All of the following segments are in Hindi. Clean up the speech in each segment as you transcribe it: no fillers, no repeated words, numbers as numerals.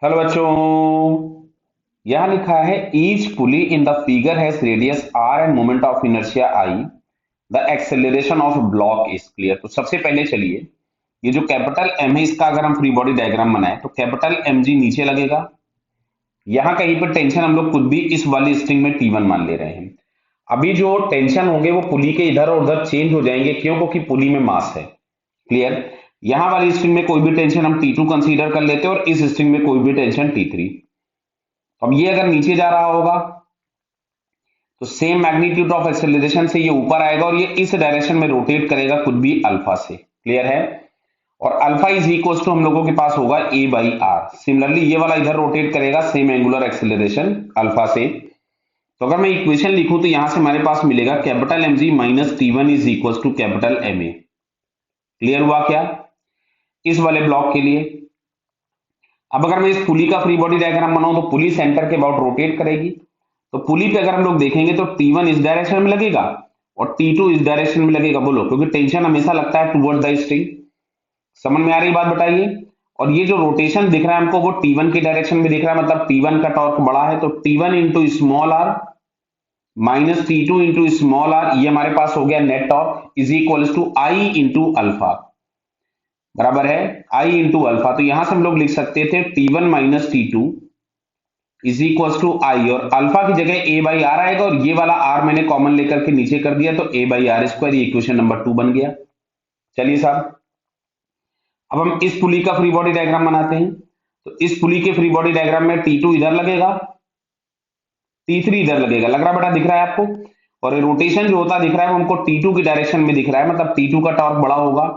हेलो बच्चों। यहां लिखा है each pulley in the figure has radius R and moment of inertia I. The acceleration of block is clear. तो सबसे पहले चलिए, ये जो कैपिटल एम है इसका अगर हम फ्री बॉडी डायग्राम बनाए तो कैपिटल एम जी नीचे लगेगा। यहां कहीं पर टेंशन हम लोग खुद भी इस वाली स्ट्रिंग में टी वन मान ले रहे हैं। अभी जो टेंशन होंगे वो पुली के इधर और उधर चेंज हो जाएंगे, क्यों? क्योंकि पुली में मास है। क्लियर। यहां वाली स्ट्रिंग में कोई भी टेंशन हम टी टू कंसीडर कर लेते हैं और इस स्ट्रिंग में कोई भी टेंशन टी थ्री। अब ये अगर नीचे जा रहा होगा तो सेम मैग्नीट्यूड ऑफ एक्सेलरेशन से ये ऊपर आएगा और ये इस डायरेक्शन में रोटेट करेगा खुद भी अल्फा से। क्लियर है। और अल्फा इज इक्वल टू हम लोगों के पास होगा ए बाई आर। सिमिलरली ये वाला इधर रोटेट करेगा सेम एंगुलर एक्सेलरेशन अल्फा से। तो अगर मैं इक्वेशन लिखूं तो यहां से हमारे पास मिलेगा capital M G minus T one is equal to capital M A. Clear हुआ क्या इस वाले ब्लॉक के लिए? अब अगर मैं इस पुली का फ्री बॉडी डायग्राम बनाऊं तो पुली सेंटर के अबाउट रोटेट करेगी। तो पुली पे अगर हम लोग देखेंगे तो टी वन इस डायरेक्शन में लगेगा और टी टू इस डायरेक्शन में लगेगा। बोलो, क्योंकि टेंशन हमेशा लगता है टुवर्ड द स्ट्रिंग। समझ में आ रही बात? बताइए। और ये जो रोटेशन दिख रहा है हमको वो टी वन की डायरेक्शन में दिख रहा है, मतलब टी वन का टॉर्क बड़ा है। तो T one into small R minus T two into small R, ये हमारे पास हो गया net torque is equal to I into alpha. बराबर है आई इंटू अल्फा। तो यहां से हम लोग लिख सकते थे T one minus T two is equal to I, और अल्फा की जगह ए बाई आर आएगा और ये वाला आर मैंने कॉमन लेकर के नीचे कर दिया तो ए बाई आर स्क्वायर, ये इक्वेशन नंबर 2 बन गया। चलिए साहब, अब हम इस पुली का फ्री बॉडी डायग्राम बनाते हैं। तो इस पुली के फ्री बॉडी डायग्राम में टी टू इधर लगेगा, टी थ्री इधर लगेगा। लग रहा बेटा? दिख रहा है आपको? और रोटेशन जो होता दिख रहा है वो हमको टी टू की डायरेक्शन में दिख रहा है, मतलब टी टू का टॉर्क बड़ा होगा।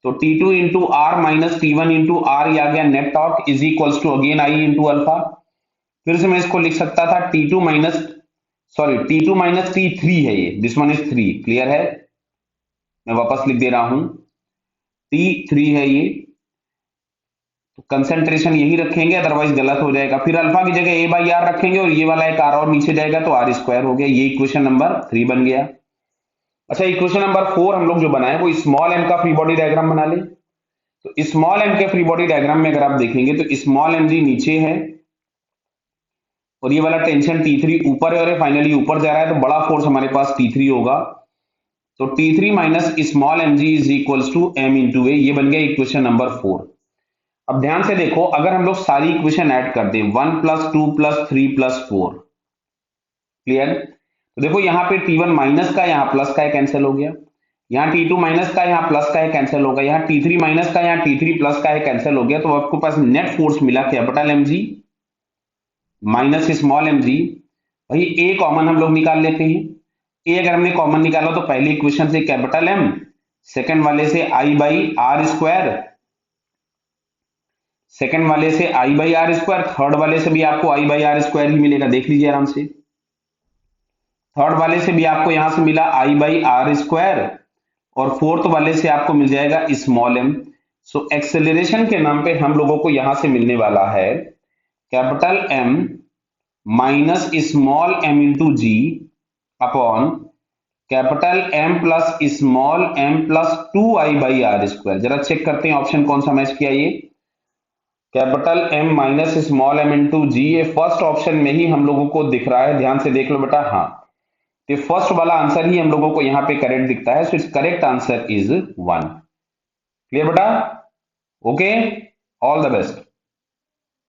तो T two into R minus T one into R, ये आ गया net torque is equal to again I into alpha. फिर से मैं इसको लिख सकता था T two minus, sorry T two minus T three है ये, this one is three. Clear है? मैं वापस लिख दे रहा हूं, टी थ्री है ये। तो कंसेंट्रेशन यही रखेंगे, अदरवाइज गलत हो जाएगा। फिर अल्फा की जगह ए बाई आर रखेंगे और ये वाला एक आर और नीचे जाएगा तो आर स्क्वायर हो गया। ये इक्वेशन नंबर 3 बन गया। अच्छा, इक्वेशन नंबर 4 हम लोग जो बनाए वो स्मॉल एम का फ्री बॉडी डायग्राम बना ले। तो स्मॉल एम के फ्री बॉडी डायग्राम में अगर आप देखेंगे तो स्मॉल एम जी नीचे है और ये वाला टेंशन टी थ्री ऊपर है और फाइनली ऊपर जा रहा है, तो बड़ा फोर्स हमारे पास टी थ्री होगा। तो T three minus small M G is equal to M into A, ये बन गया इक्वेशन नंबर 4। अब ध्यान से देखो, अगर हम लोग सारी इक्वेशन ऐड कर दें 1 प्लस 2 प्लस 3 प्लस 4। क्लियर? तो देखो यहाँ पे टी वन माइनस का यहाँ प्लस का कैंसिल हो गया, यहाँ टी टू माइनस का यहाँ प्लस का कैंसिल होगा, यहाँ टी थ्री माइनस का यहाँ टी थ्री प्लस का कैंसिल हो गया। तो आपको पास नेट फोर्स मिला capital M G minus small M G. भाई ए कॉमन हम लोग निकाल लेते हैं। ए अगर हमने कॉमन निकाला तो पहली इक्वेशन से कैपिटल एम, सेकंड वाले से आई बाई आर स्क्वायर, सेकंड वाले से आई बाई आर स्क्वायर, थर्ड वाले से भी आपको आई बाई आर स्क्वायर ही मिलेगा, देख लीजिए आराम से। थर्ड वाले से भी आपको यहां से मिला आई बाई आर स्क्वायर और फोर्थ वाले से आपको मिल जाएगा स्मॉल एम। सो एक्सेलरेशन के नाम पे हम लोगों को यहां से मिलने वाला है capital M minus small M into G upon capital M plus small M plus 2 I by R square. जरा चेक करते हैं ऑप्शन कौन सा मैच किया ये। Capital M minus small M into G, ये फर्स्ट ऑप्शन में ही हम लोगों को दिख रहा है। ध्यान से देख लो बेटा। हाँ, ये फर्स्ट वाला आंसर ही हम लोगों को यहाँ पे करेक्ट दिखता है। So it's correct answer is 1। Clear बेटा? Okay, all the best.